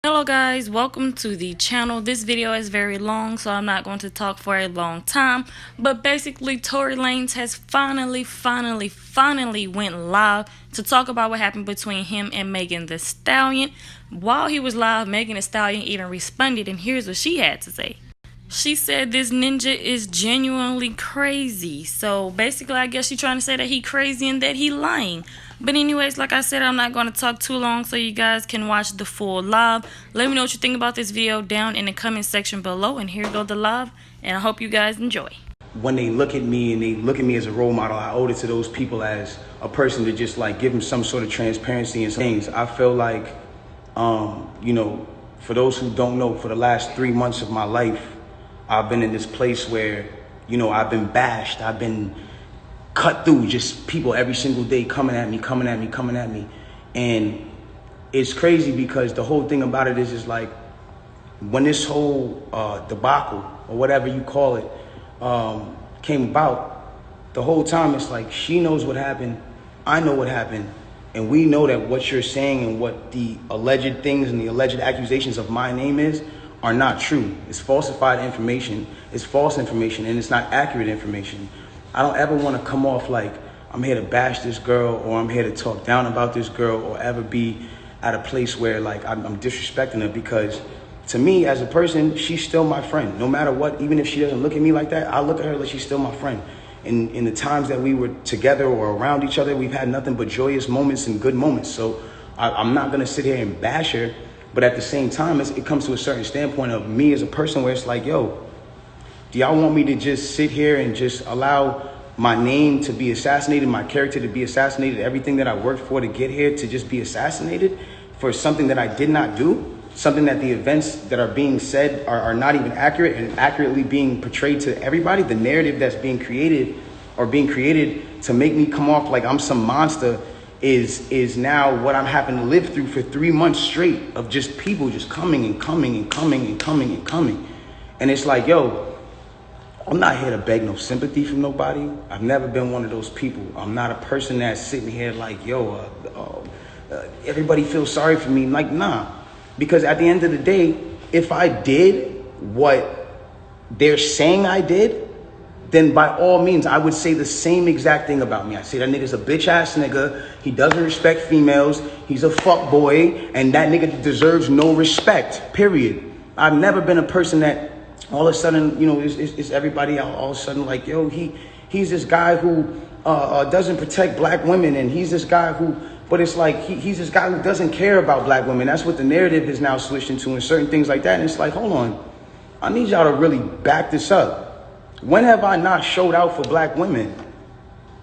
Hello guys, welcome to the channel. This video is very long, so I'm not going to talk for a long time, but basically Tory Lanez has finally went live to talk about what happened between him and Megan Thee Stallion. While he was live, Megan Thee Stallion even responded, and here's what she had to say. She said this ninja is genuinely crazy. So basically, I guess she's trying to say that he crazy and that he lying. But anyways, like I said, I'm not going to talk too long so you guys can watch the full live. Let me know what you think about this video down in the comment section below. And here go the live. And I hope you guys enjoy. When they look at me and they look at me as a role model, I owe it to those people as a person to just like give them some sort of transparency and things. I feel like, for those who don't know, for the last 3 months of my life, I've been in this place where, I've been bashed. I've been cut through, just people every single day coming at me. And it's crazy because the whole thing about it is like when this whole debacle or whatever you call it came about, the whole time it's like she knows what happened, I know what happened, and we know that what you're saying and what the alleged things and the alleged accusations of my name are not true. It's falsified information, it's false information, and it's not accurate information. I don't ever want to come off like I'm here to bash this girl or I'm here to talk down about this girl or ever be at a place where like I'm disrespecting her, because to me as a person, she's still my friend. No matter what, even if she doesn't look at me like that, I look at her like she's still my friend. In the times that we were together or around each other, we've had nothing but joyous moments and good moments. So I'm not going to sit here and bash her. But at the same time, it comes to a certain standpoint of me as a person where it's like, yo, do y'all want me to just sit here and just allow my name to be assassinated, my character to be assassinated, everything that I worked for to get here to just be assassinated for something that I did not do, something that the events that are being said are not even accurate and accurately being portrayed to everybody, the narrative that's being created to make me come off like I'm some monster is now what I'm having to live through for 3 months straight of just people just coming. And it's like, yo, I'm not here to beg no sympathy from nobody. I've never been one of those people. I'm not a person that's sitting here like, yo, everybody feels sorry for me. Like, nah. Because at the end of the day, if I did what they're saying I did, then by all means, I would say the same exact thing about me. I say that nigga's a bitch ass nigga. He doesn't respect females. He's a fuck boy. And that nigga deserves no respect, period. I've never been a person that all of a sudden, is everybody all of a sudden like, yo, he's this guy who doesn't protect black women. And he's this guy who, but it's like, he's this guy who doesn't care about black women. That's what the narrative is now switched into and certain things like that. And it's like, hold on, I need y'all to really back this up. When have I not showed out for black women?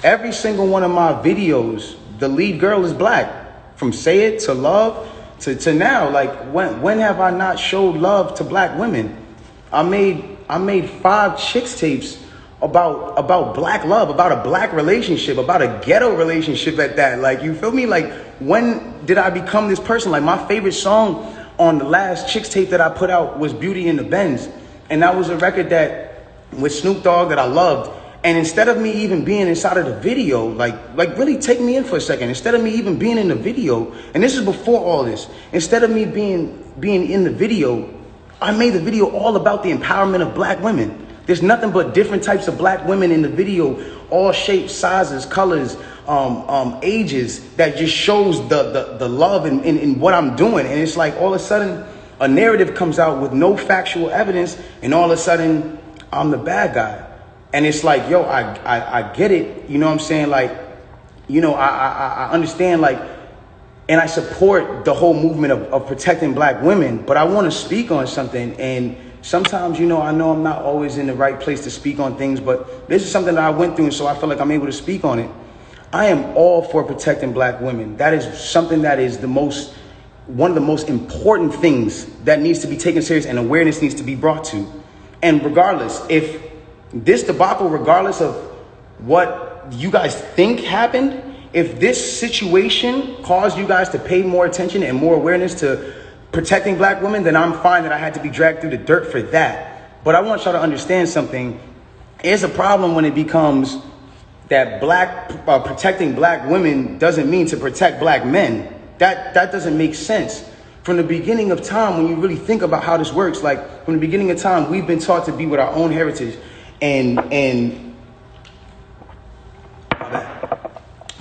Every single one of my videos, the lead girl is black. From Say It to Love to now. Like, when have I not showed love to black women? I made 5 chicks tapes about black love, about a black relationship, about a ghetto relationship at that. Like, you feel me? Like, when did I become this person? Like, my favorite song on the last chicks tape that I put out was Beauty in the Benz. And that was a record that with Snoop Dogg that I loved. And instead of me even being inside of the video, like really take me in for a second. Instead of me even being in the video, and this is before all this, instead of me being in the video, I made the video all about the empowerment of black women. There's nothing but different types of black women in the video, all shapes, sizes, colors, ages, that just shows the love in what I'm doing. And it's like all of a sudden a narrative comes out with no factual evidence, and all of a sudden I'm the bad guy. And it's like, yo, I get it. You know what I'm saying? Like, I understand, like, and I support the whole movement of protecting black women, but I want to speak on something. And sometimes, I know I'm not always in the right place to speak on things, but this is something that I went through, and so I feel like I'm able to speak on it. I am all for protecting black women. That is something that is one of the most important things that needs to be taken serious, and awareness needs to be brought to. And regardless, if this debacle, regardless of what you guys think happened, if this situation caused you guys to pay more attention and more awareness to protecting black women, then I'm fine that I had to be dragged through the dirt for that. But I want y'all to understand something. It's a problem when it becomes that protecting black women doesn't mean to protect black men. That doesn't make sense. From the beginning of time, when you really think about how this works, like from the beginning of time, we've been taught to be with our own heritage, and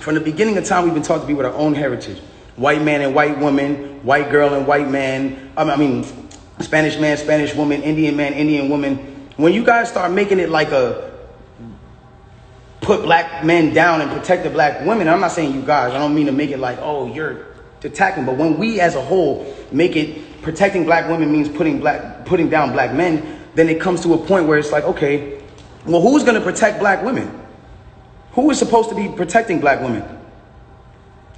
from the beginning of time, we've been taught to be with our own heritage. White man and white woman, white girl and white man. Spanish man, Spanish woman, Indian man, Indian woman. When you guys start making it like put black men down and protect the black women, I'm not saying you guys, I don't mean to make it like, oh, you're attacking, but when we as a whole make it protecting black women means putting down black men, then it comes to a point where it's like, okay, well, who's going to protect black women? Who is supposed to be protecting black women?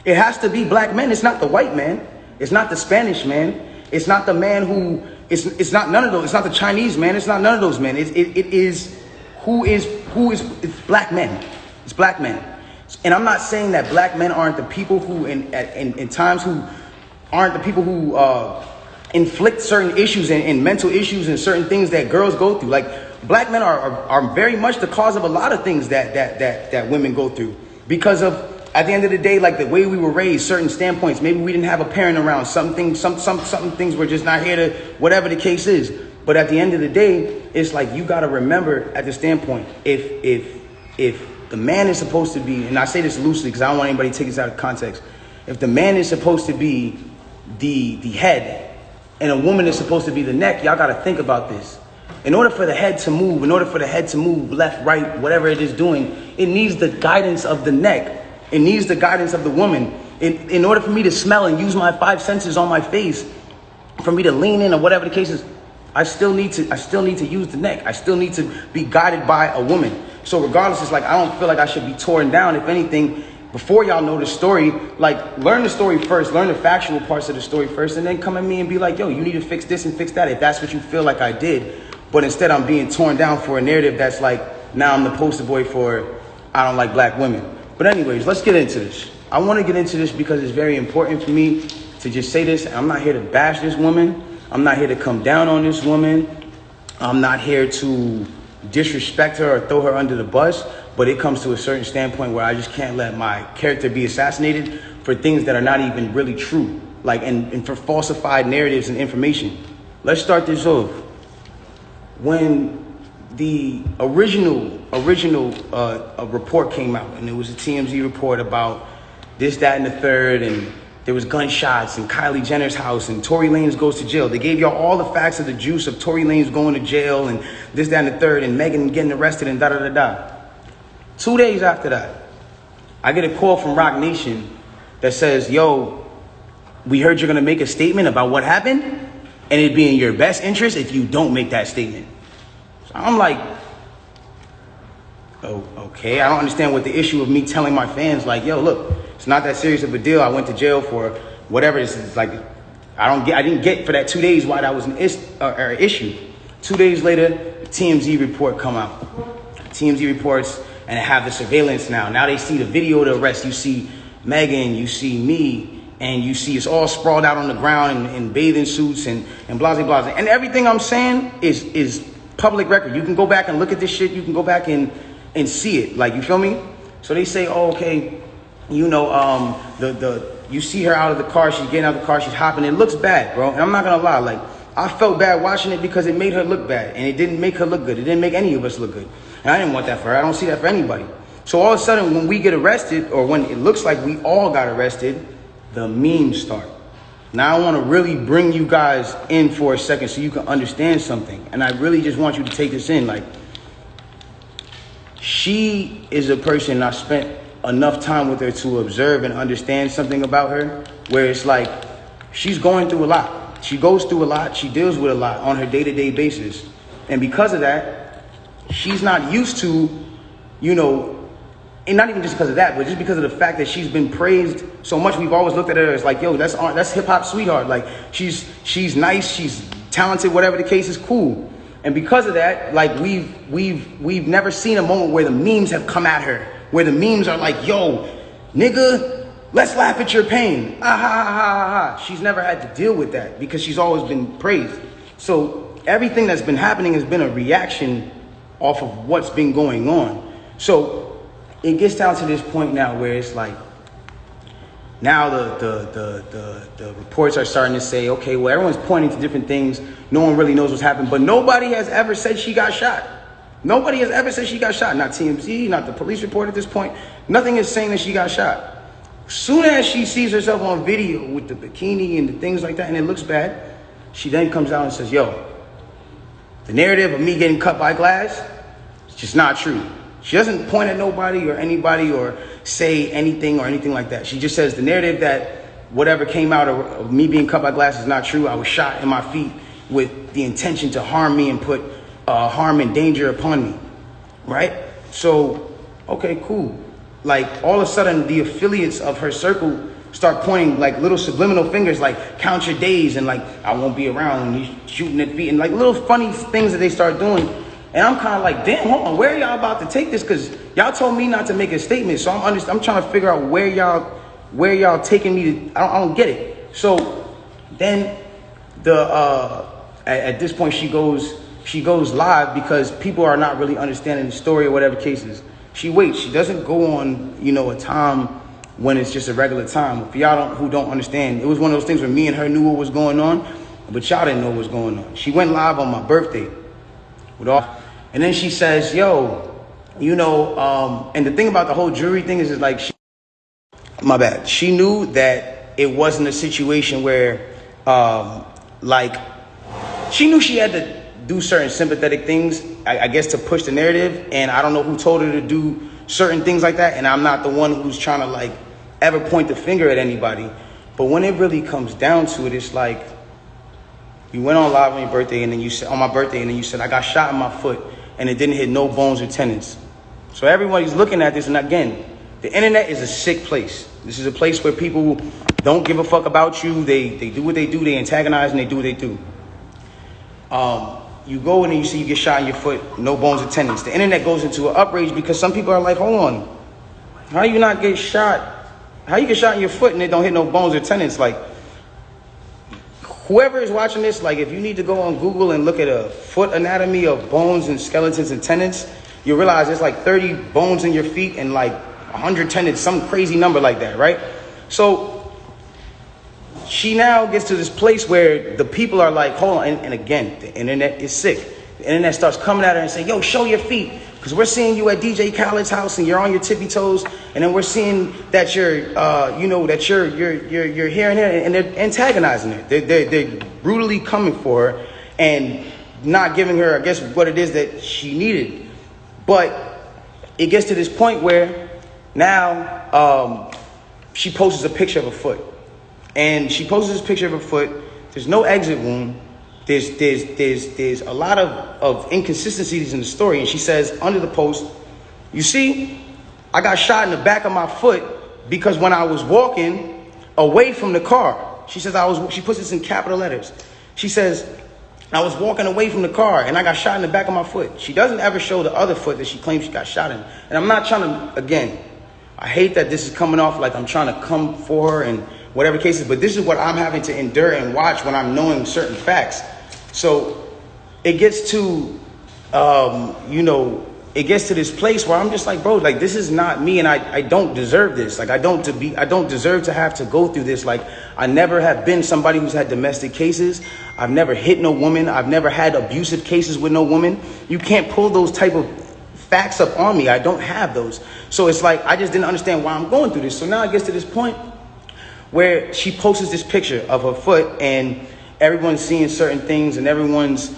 It has to be black men. It's not the white man. It's not the Spanish man. It's not the man who, it's not none of those. It's not the Chinese man. It's not none of those men. It's black men. It's black men. And I'm not saying that black men aren't the people who in times who aren't the people who inflict certain issues and mental issues and certain things that girls go through. Like black men are very much the cause of a lot of things that women go through because of, at the end of the day, like the way we were raised, certain standpoints. Maybe we didn't have a parent around. Some things were just not here to, whatever the case is. But at the end of the day, it's like you got to remember at the standpoint, if the man is supposed to be, and I say this loosely because I don't want anybody to take this out of context. If the man is supposed to be the head and a woman is supposed to be the neck, y'all got to think about this. In order for the head to move, left, right, whatever it is doing, it needs the guidance of the neck. It needs the guidance of the woman. In order for me to smell and use my 5 senses on my face, for me to lean in or whatever the case is, I still need to use the neck. I still need to be guided by a woman. So regardless, it's like I don't feel like I should be torn down. If anything, before y'all know the story, like learn the story first, learn the factual parts of the story first, and then come at me and be like, yo, you need to fix this and fix that if that's what you feel like I did. But instead I'm being torn down for a narrative that's like, now I'm the poster boy for I don't like black women. But anyways, let's get into this. I want to get into this because it's very important for me to just say this. I'm not here to bash this woman. I'm not here to come down on this woman. I'm not here to disrespect her or throw her under the bus. But it comes to a certain standpoint where I just can't let my character be assassinated for things that are not even really true. Like, and for falsified narratives and information. Let's start this off. When the original report came out, and it was a TMZ report about this, that, and the third, and there was gunshots in Kylie Jenner's house, and Tory Lanez goes to jail. They gave y'all all the facts of the juice of Tory Lanez going to jail, and this, that, and the third, and Megan getting arrested, and da-da-da-da. 2 days after that, I get a call from Rock Nation that says, yo, we heard you're going to make a statement about what happened, and it'd be in your best interest if you don't make that statement. I'm like, oh, okay. I don't understand what the issue of me telling my fans, like, yo, look, it's not that serious of a deal. I went to jail for whatever. It's like, I didn't get for that 2 days why that was an issue. 2 days later, the TMZ report come out. TMZ reports, and they have the surveillance now. Now they see the video of the arrest. You see Megan, you see me, and you see it's all sprawled out on the ground in bathing suits and blah, blah, blah. And everything I'm saying is public record. You can go back and look at this shit. You can go back and see it. Like, you feel me? So they say, oh, okay, you know, you see her out of the car. She's getting out of the car. She's hopping. It looks bad, bro. And I'm not going to lie. Like, I felt bad watching it because it made her look bad. And it didn't make her look good. It didn't make any of us look good. And I didn't want that for her. I don't see that for anybody. So all of a sudden, when we get arrested, or when it looks like we all got arrested, the memes start. Now I want to really bring you guys in for a second so you can understand something. And I really just want you to take this in. Like, she is a person I spent enough time with her to observe and understand something about her, where it's like she's going through a lot. She goes through a lot. She deals with a lot on her day-to-day basis. And because of that, she's not used to, you know, and not even just because of that, but just because of the fact that she's been praised so much. We've always looked at her as like, yo, that's hip hop sweetheart. Like, she's nice, she's talented, whatever the case is, cool. And because of that, like, we've never seen a moment where the memes have come at her, where the memes are like, yo, nigga, let's laugh at your pain. Ah, ha, ha, ha, ha. She's never had to deal with that because she's always been praised. So everything that's been happening has been a reaction off of what's been going on. So it gets down to this point now where it's like, Now the reports are starting to say, okay, well, everyone's pointing to different things. No one really knows what's happened, but nobody has ever said she got shot. Nobody has ever said she got shot. Not TMZ, not the police report at this point. Nothing is saying that she got shot. Soon as she sees herself on video with the bikini and the things like that, and it looks bad, she then comes out and says, yo, the narrative of me getting cut by glass, it's just not true. She doesn't point at nobody or anybody or say anything or anything like that. She just says the narrative that whatever came out of me being cut by glass is not true. I was shot in my feet with the intention to harm me and put harm and danger upon me, right? So, okay, cool. Like, all of a sudden, the affiliates of her circle start pointing like little subliminal fingers, like count your days and like I won't be around and you shooting at feet and like little funny things that they start doing. And I'm kind of like, damn, hold on, where are y'all about to take this? Because y'all told me not to make a statement, so I'm trying to figure out where y'all taking me to. I don't get it. So then at this point she goes live because people are not really understanding the story or whatever cases. She waits. She doesn't go on, a time when it's just a regular time. For y'all who don't understand, it was one of those things where me and her knew what was going on, but y'all didn't know what was going on. She went live on my birthday and then she says, yo, and the thing about the whole jury thing is like, my bad. She knew that it wasn't a situation where, she knew she had to do certain sympathetic things, I guess, to push the narrative. And I don't know who told her to do certain things like that. And I'm not the one who's trying to ever point the finger at anybody. But when it really comes down to it, it's like, you went on live on your birthday and then you said, on my birthday, and then you said, I got shot in my foot and it didn't hit no bones or tendons. So everybody's looking at this. And again, the internet is a sick place. This is a place where people don't give a fuck about you. They do what they do. They antagonize and they do what they do. You go in and you see you get shot in your foot, no bones or tendons. The internet goes into an outrage because some people are like, hold on, how you not get shot? How you get shot in your foot and it don't hit no bones or tendons? Like, whoever is watching this, if you need to go on Google and look at a foot anatomy of bones and skeletons and tendons, you realize there's 30 bones in your feet and 100 tendons, some crazy number like that, right? So she now gets to this place where the people are like, hold on. And again, the internet is sick. The internet starts coming at her and saying, yo, show your feet. Because we're seeing you at DJ Khaled's house and you're on your tippy toes. And then we're seeing that you're here and there. And they're antagonizing her. They're brutally coming for her and not giving her, I guess, what it is that she needed. But it gets to this point where now she posts a picture of a foot. And she posts this picture of her foot. There's no exit wound. There's a lot of inconsistencies in the story. And she says under the post, you see, I got shot in the back of my foot because when I was walking away from the car, she says she puts this in capital letters. She says, I was walking away from the car and I got shot in the back of my foot. She doesn't ever show the other foot that she claims she got shot in. And I'm not trying to, again, I hate that this is coming off like I'm trying to come for her and whatever cases, but this is what I'm having to endure and watch when I'm knowing certain facts. So it gets to, it gets to this place where I'm just like, bro, this is not me, and I don't deserve this. I don't deserve to have to go through this. I never have been somebody who's had domestic cases. I've never hit no woman. I've never had abusive cases with no woman. You can't pull those type of facts up on me. I don't have those. So it's like, I just didn't understand why I'm going through this. So now it gets to this point where she posts this picture of her foot and everyone's seeing certain things and everyone's,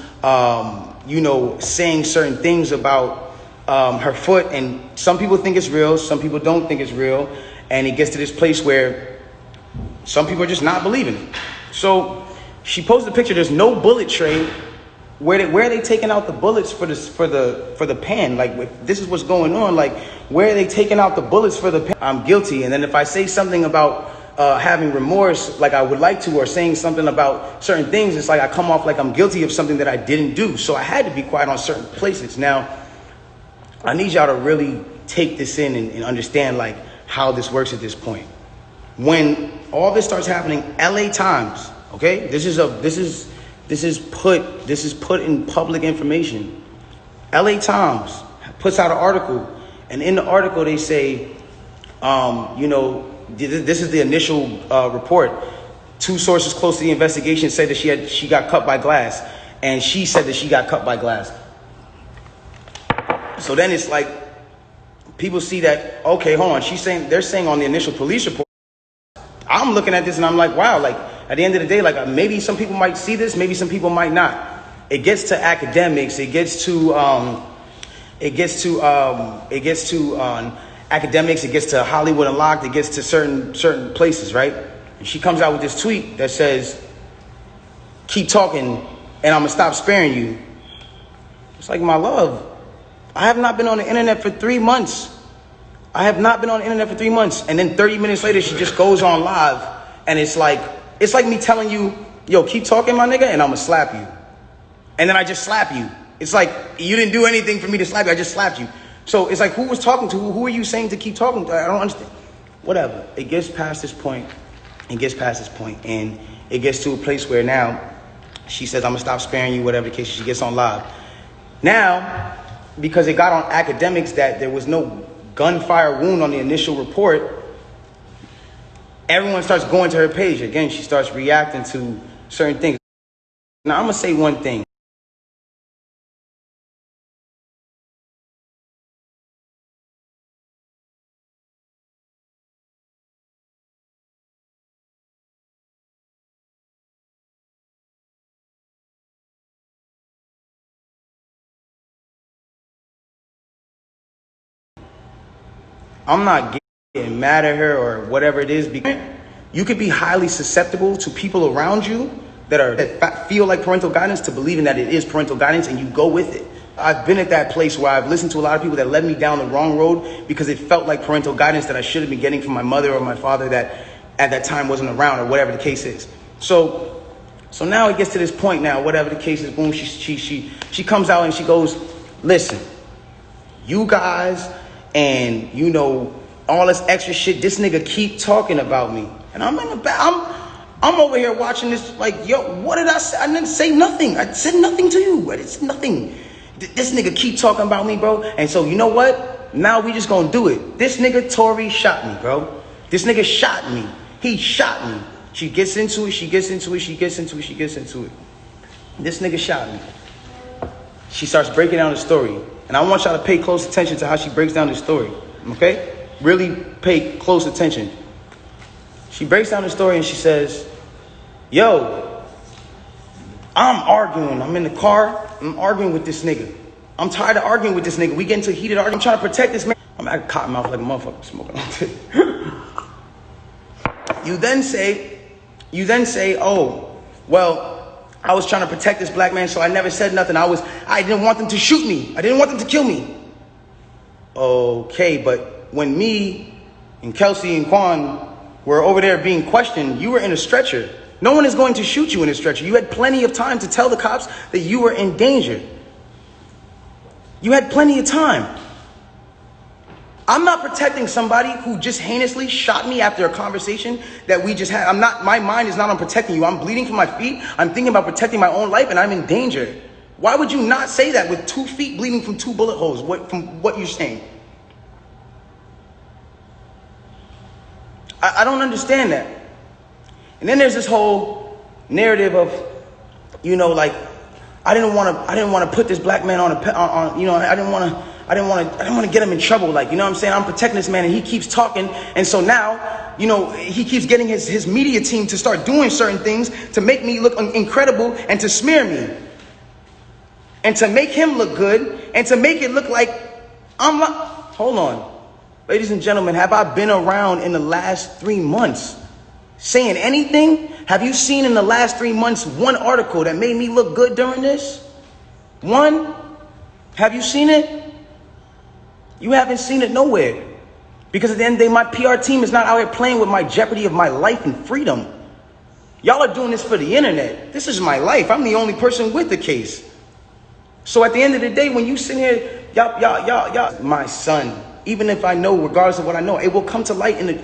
saying certain things about her foot. And some people think it's real. Some people don't think it's real. And it gets to this place where some people are just not believing it. So she posted a picture. There's no bullet tray. Where are they taking out the bullets for the pan? This is what's going on. Where are they taking out the bullets for the pan? I'm guilty. And then if I say something about having remorse like I would like to, or saying something about certain things, it's like I come off like I'm guilty of something that I didn't do. So I had to be quiet on certain places. Now, I need y'all to really take this in and understand how this works at this point. When all this starts happening, LA Times, okay? This is put in public information. LA Times puts out an article, and in the article they say, this is the initial report. Two sources close to the investigation said that she got cut by glass, and she said that she got cut by glass. So then it's like people see that, okay, hold on. They're saying on the initial police report. I'm looking at this and I'm like, wow, like at the end of the day, like maybe some people might see this, maybe some people might not. It gets to academics, it gets to academics, it gets to Hollywood Unlocked, it gets to certain places, right? And she comes out with this tweet that says, keep talking and I'm gonna stop sparing you. It's like, my love, I have not been on the internet for 3 months. And then 30 minutes later, she just goes on live. And it's like me telling you, yo, keep talking, my nigga, and I'm gonna slap you. And then I just slap you. It's like, you didn't do anything for me to slap you. I just slapped you. So it's like, who was talking to? Who are you saying to keep talking to? I don't understand. Whatever. It gets past this point. And it gets to a place where now she says, I'm gonna stop sparing you, whatever the case. She gets on live. Now, because it got on academics that there was no gunfire wound on the initial report, everyone starts going to her page. Again, she starts reacting to certain things. Now, I'm going to say one thing. I'm not getting mad at her or whatever it is, because you could be highly susceptible to people around you that feel like parental guidance, to believing that it is parental guidance, and you go with it. I've been at that place where I've listened to a lot of people that led me down the wrong road because it felt like parental guidance that I should have been getting from my mother or my father that at that time wasn't around, or whatever the case is. So now it gets to this point now, whatever the case is, boom, she comes out and she goes, listen, you guys and you know all this extra shit, this nigga keep talking about me. And I'm in the back, I'm over here watching this like, yo, what did I say? I didn't say nothing. I said nothing to you. It's nothing. This nigga keep talking about me, bro. And so you know what? Now we just gonna do it. This nigga Tory shot me, bro. This nigga shot me. He shot me. She gets into it. This nigga shot me. She starts breaking down the story. And I want y'all to pay close attention to how she breaks down the story. Okay? Really pay close attention. She breaks down the story and she says, yo, I'm arguing. I'm in the car. I'm arguing with this nigga. I'm tired of arguing with this nigga. We get into a heated argument. I'm trying to protect this man. I'm at a cotton mouth like a motherfucker smoking on it. You then say, oh, well, I was trying to protect this black man, so I never said nothing. I didn't want them to shoot me. I didn't want them to kill me. Okay, but when me and Kelsey and Quan were over there being questioned, you were in a stretcher. No one is going to shoot you in a stretcher. You had plenty of time to tell the cops that you were in danger. You had plenty of time. I'm not protecting somebody who just heinously shot me after a conversation that we just had. My mind is not on protecting you. I'm bleeding from my feet. I'm thinking about protecting my own life and I'm in danger. Why would you not say that with 2 feet bleeding from 2 bullet holes? From what you're saying? I don't understand that. And then there's this whole narrative of, you know, like, I didn't want to put this black man on you know, I didn't want to get him in trouble. Like, you know what I'm saying? I'm protecting this man and he keeps talking. And so now, you know, he keeps getting his media team to start doing certain things to make me look incredible and to smear me. And to make him look good and to make it look like I'm not. Hold on. Ladies and gentlemen, have I been around in the last 3 months saying anything? Have you seen in the last 3 months one article that made me look good during this? One? Have you seen it? You haven't seen it nowhere. Because at the end of the day, my PR team is not out here playing with my jeopardy of my life and freedom. Y'all are doing this for the internet. This is my life. I'm the only person with the case. So at the end of the day, when you sit here, y'all, my son, even if I know, regardless of what I know, it will come to light in the